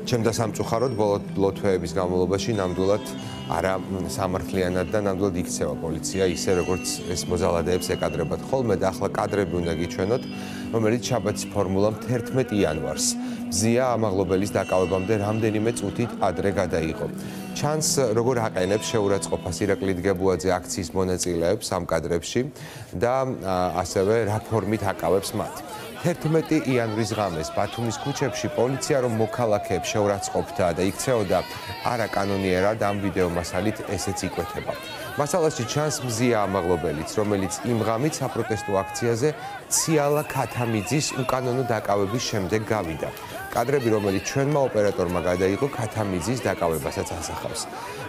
ჩემდა სამწუხაროდ ბოლო თვეების განმავლობაში ნამდვილად არა სამართლიანად და ნამდვილად იქცევა პოლიცია ისე როგორც ეს მოძალადეებს ეკადრებათ ხოლმე და ახლა კადრები უნდა გიჩვენოთ რომელიც შაბათის ფორმულამ 11 იანვარს მზია ამაღლობელის დაკავებამდე რამდენიმე წუთით ადრე გადაიღო. ჩანს როგორ აყენებს შეურაცხყოფას ირაკლი დგებუაძე აქციის მონაწილეებს ამ კადრებში და ასევე რა ფორმით აკავებს მათ. 11 იანვრის ღამეს ბათუმის ქუჩებში პოლიცია რომ მოქალაქეებს შეურაცხყოფდა და იქცეოდა არაკანონიერად ამ ვიდეო მასალით ესეც იკვეთება. მასალაში ჩანს მზია ამაღლობელიც, რომელიც იმ ღამით საპროტესტო აქციაზე ციალა ქათამიძის უკანონო დაკავების შემდეგ გავიდა. კადრები, რომელიც ჩვენმა ოპერატორმა გადაიღო, ქათამიძის დაკავებასაც ასახავს.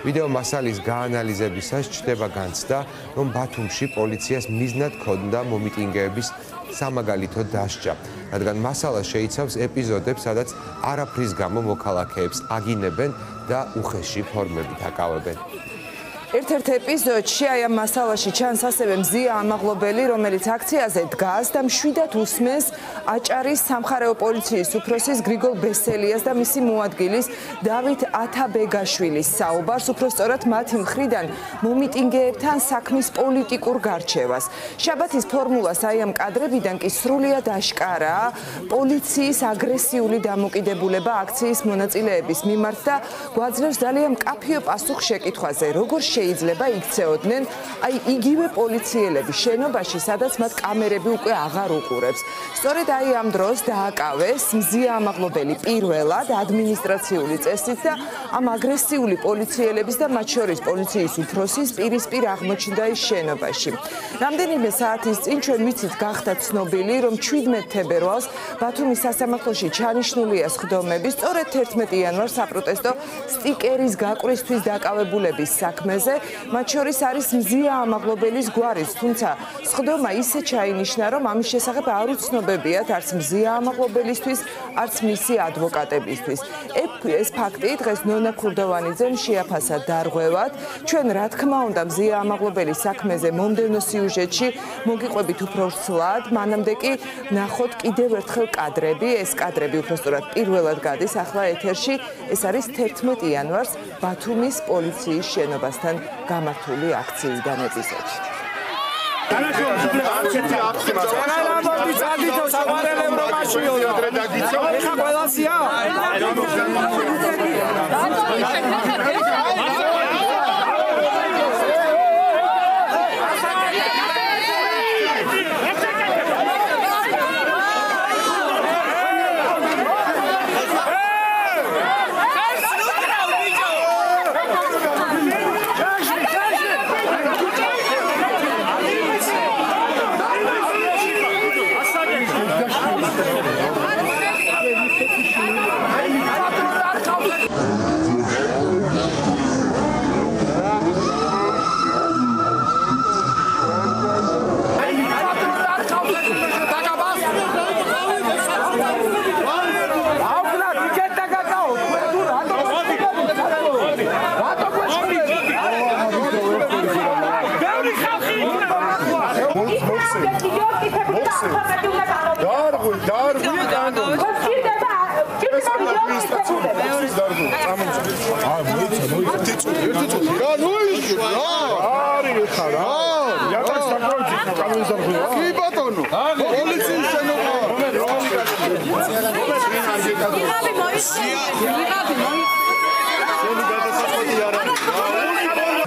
ვიდეო მასალის გაანალიზებისას ჩნდება განცდა, რომ ბათუმში პოლიციას მიზნად ჰქონდა მომიტინგეების სამაგალითო დასჯა, რადგან მასალა შეიცავს ეპიზოდებს, სადაც არაფრის გამო მოქალაქეებს აგინებენ და უხეში ფორმებით აკავებენ. ერთ-ერთ ეპიზოდში აი ამ მასალაში ჩანს ასევე მზია ამაღლობელი, რომელიც აქციაზე დგას და მშვიდად უსმენს აჭარის სამხარეო პოლიციის უფროსის გრიგოლ ბესელიას და მისი მოადგილის დავით ათაბეგაშვილის საუბარს, უпростоრად მათი მხრიდან მომიტინგეებთან საქმის პოლიტიკურ გარჩევას. შაბათის ფორმულას აი ამ კადრებიდან კი სრულიად აშკარაა პოლიციის აგრესიული დამოკიდებულება აქციის მონაწილეების მიმართ და გვაძლევს ძალიან მკაფიო პასუხს შეკითხვაზე, როგორ შეიძლება იქცეოდნენ აი იგივე პოლიციელები შენობაში, სადაც მათ კამერები უკვე აღარ უყურებს. სწორედ აი ამ დროს დააკავეს მზია ამაღლობელი პირველად ადმინისტრაციული წესით და ამ აგრესიული პოლიციელების და მათ შორის პოლიციის უფროსის პირისპირ აღმოჩნდა ის შენობაში. რამდენიმე საათის წინ ჩვენ ვიცით გახდა ცნობილი, რომ 17 თებერვალს ბათუმის სასამართლოში ჩანიშნულია სხდომები სწორედ 11 იანვარს საპროტესტო სტიკერის გაყვრისთვის დაკავებულების საქმეზე. მათ შორის არის მზია ამაღლობელის გვარიც, თუმცა სხდომა ისე ჩაინიშნა, რომ ამის შესახებ არ უცნობებიათ არც მზია ამაღლობელისთვის, არც მისი ადვოკატებისთვის. ეს ფაქტი დღეს ნონა ქურდოვანიძემ შეაფასა დარღვევად. ჩვენ რა თქმა უნდა მზია ამაღლობელის საქმეზე მომდევნო სიუჟეტში მოგიყვებით უფრო სვლად, მანამდე კი ნახოთ კიდევ ერთხელ კადრები. ეს კადრები უпростоრად პირველად გადის ახლა ეთერში. ეს არის 11 იანვარს ბათუმის პოლიციის შენობასთან გამართული აქციიდან ეპიზოდი.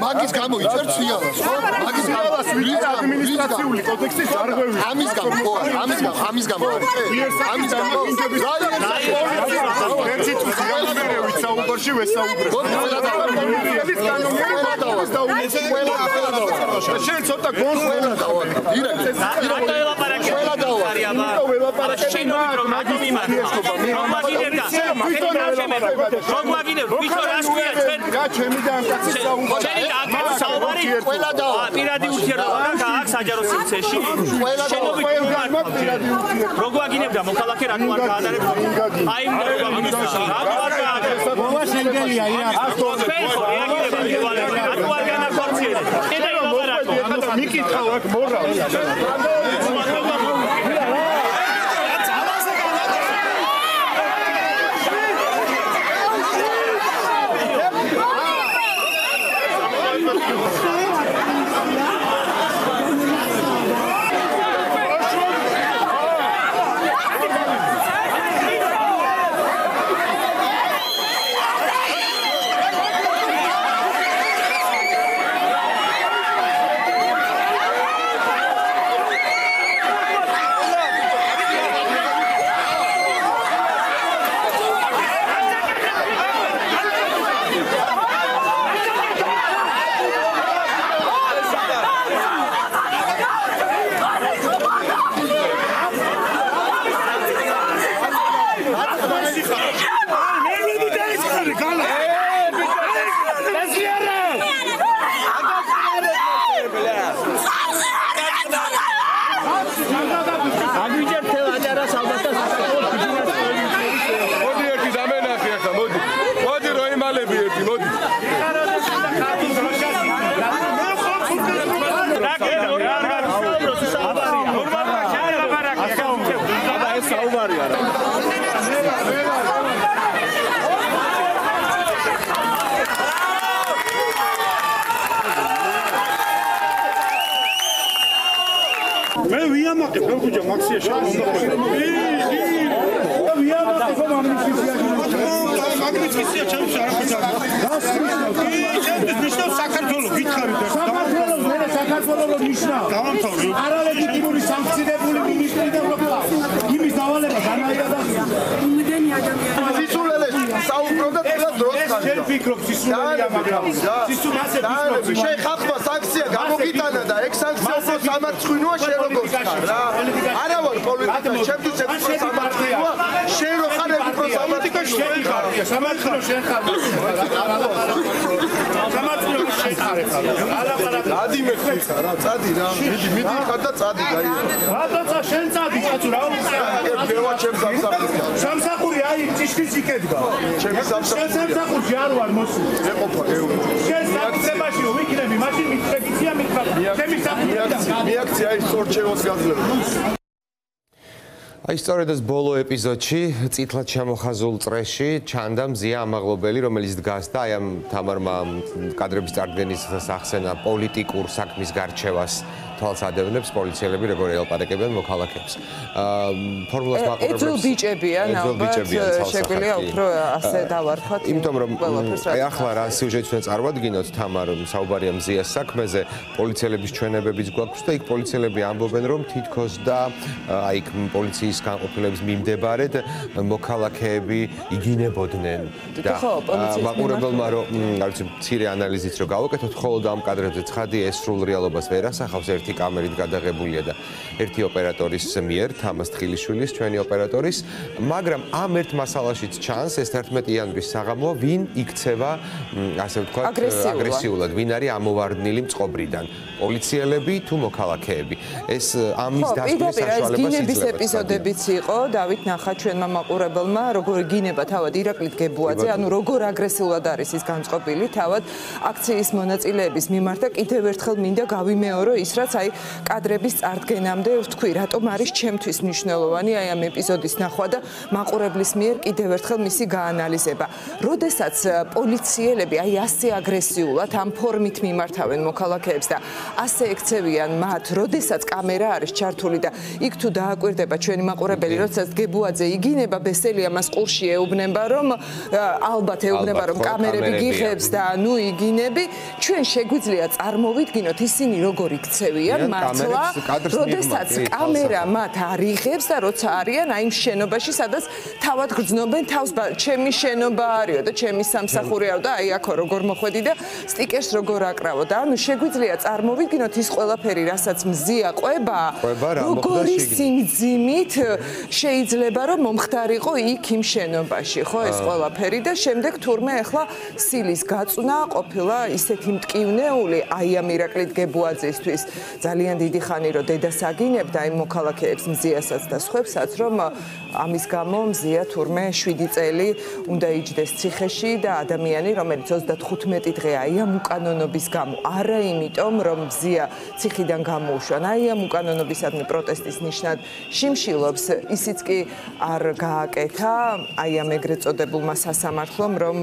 მაგის გამო იწერთ სიალას, ხო? მაგის გამო ადმინისტრაციული კოდექსის დარღვევის. ამის გამო, ხო, ამის გამო. ამის გამო. ერთი წუთი გამერე ვისაუბრში ვესაუბრებ. შენ ცოტა გონს ყველა დავა. ირაკლი. ჩემი და ამ კაცის საუბარი ყველა დავა. პირადი ურთიერთობა გააქვს საჯარო სივრცეში. როგორ აგინებდა მოქალაქე რატო არ გაადარებს? აი მოვა შენგელია რატო არ განახორციელებს? მიკითხავ აქ მორალს. არალეგიტიმური სანქციონირებული მინისტრი და იმის დავალება განაირადა იმდენი ადამიანი სისულელეს საუბრობდა ყველა დროს შენ ფიქრობ სისულელეა მაგრამ სისულელე შენ ხალხმა სანქცია გამოგიტანა და ეგ სანქცია უფრო სამარცხვინოა შენ როგორ ხარ რა არა ვარ პოლიტიკა ჩემთვის ეს უფრო სამარცხვინოა შენ რო ხარ ეს უფრო სამარცხვინოა შენ ხარ სამარცხვინო შენ ხარ სამარცხვინო შენ ხარ ადი მე ხარ რა წადი რა მიდი ხარ და წადი გაი რატოცა შენ წადი კაცო რა გევა ჩემს სამსახურია სამსახური აი ჭიშკრის იქედგა ჩემი სამსახური არ ვარ მოსული ეყოფა შენ საკუთრებაში ვიქნები მაშინ მithegitsია მithra ჩემი სამსახური მიაქცია ის სორჩევოს გაძლევა აი სწორედ ეს ბოლო ეპიზოდში წითლად ჩამოხაზულ წრეში ჩანდა მზია ამაღლობელი, რომელიც დგას და აი ამ თამარმა კადრების წარდგენის სახსენა პოლიტიკურ საქმის გარჩევას თვალს ადევნებს პოლიციელები როგორ ელაპარაკებენ მოქალაქეებს. ფორმულას მაყურებელს ეძულ ბიჭებიან ალბათ შეგვიძლია უფრო ასე დავარქვათ. იმიტომ რომ აი ახლა რა სიუჟეტს უნდა წარვადგინოთ თამარ საუბარია მზიას საქმეზე პოლიციელების ჩვენებებიც გვაქვს და იქ პოლიციელები ამბობენ რომ თითქოს და აი პოლიციის განყოფილების მიმდებარედ მოქალაქეები იგინებოდნენ და მაყურებელმა რომ არ ვიცი მცირე ანალიზით რო გავაკეთოთ ხოლმე ამ კადრებზე ცხადია ეს სრულ რეალობას ვერ ასახავს ერთი კამერით გადაღებულია და ერთი ოპერატორის მიერ თამას თხილიშვილის ჩვენი ოპერატორის მაგრამ ამ ერთ მასალაშიც ჩანს ეს 11 იანვრის საღამოა ვინ იქცევა ასე ვთქვათ აგრესიულად ვინ არის ამოვარდნილი მწყობრიდან პოლიციელები თუ მოქალაქეები ეს ამის დასკვნის საშუალებას იძლევა ეპიზოდებიც იყო დავით ნახა ჩვენმა მაყურებელმა როგორ გინება თავად ირაკლი გებუაძე ანუ როგორ აგრესიულად არის ის განწყობილი თავად აქციის მონაწილეების მიმართ და კიდევ ერთხელ მინდა გავიმეორო ის რაც აი კადრების წარდგენამდე ვთქვი რატომ არის ჩემთვის მნიშვნელოვანი აი ამ ეპიზოდის ნახვა და მაყურებლის მიერ კიდევ ერთხელ მისი გაანალიზება როდესაც პოლიციელები აი ასე აგრესიულად ამ ფორმით მიმართავენ მოქალაქეებს და ასე ექცევიან მათ როდესაც კამერა არის ჩართული და იქ თუ დააკვირდება ჩვენი მაყურებელი როდესაც გებუაძე იგინება ბესელია მას ყურში ეუბნება რომ ალბათ ეუბნება რომ კამერები გიხებს და ნუ იგინები ჩვენ შეგვიძლია წარმოვიდგინოთ ისინი როგორ იქცევიან მართლა როდესაც კამერა მათ არიღებს და როცა არიან აი იმ შენობაში სადაც თავად გრძნობენ თავს ჩემი შენობა არისო და ჩემი სამსახურიაო და აი აქო როგორ მოხვედი და სტიკერს როგორ აკრავო და ანუ შეგვიძლია წარმოვიდგინოთ ის ყველაფერი რასაც მზია ყვება როგორი სიმძიმით შეიძლება რომ მომხდარიყო იქ იმ შენობაში ხო ეს ყველაფერი და შემდეგ თურმე ახლა სილის გაწვნა ყოფილა ისეთი მტკივნეული აი ამ ირაკლი გებუაძისთვის ძალიან დიდი ხანი რომ დედას აგინებდა იმ მოქალაქეებს მზიასაც და სხვებსაც რომ ამის გამო მზია თურმე 7 წელი უნდა იჯდეს ციხეში და ადამიანი რომელიც 35 დღეა აი ამ უკანონობის გამო არა იმიტომ რომ მზია ციხიდან გამოუშვა აი ამ უკანონობისადმი პროტესტის ნიშნად შიმშილობს ისიც კი არ გააკეთა აი ამ ეგრეთ წოდებულმა სასამართლომ რომ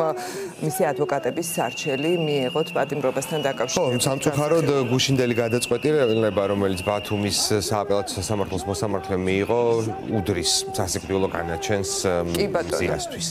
მისი ადვოკატების სარჩელი მიეღოთ პატიმრობასთან დაკავშირებით. ხო, სამწუხაროდ გუშინდელი გადაწყვეტილება რომელიც ბათუმის სააპელაციო სასამართლოს მოსამართლემ მიიღო უდრის სასიკვდილო განაჩენს მზიასთვის.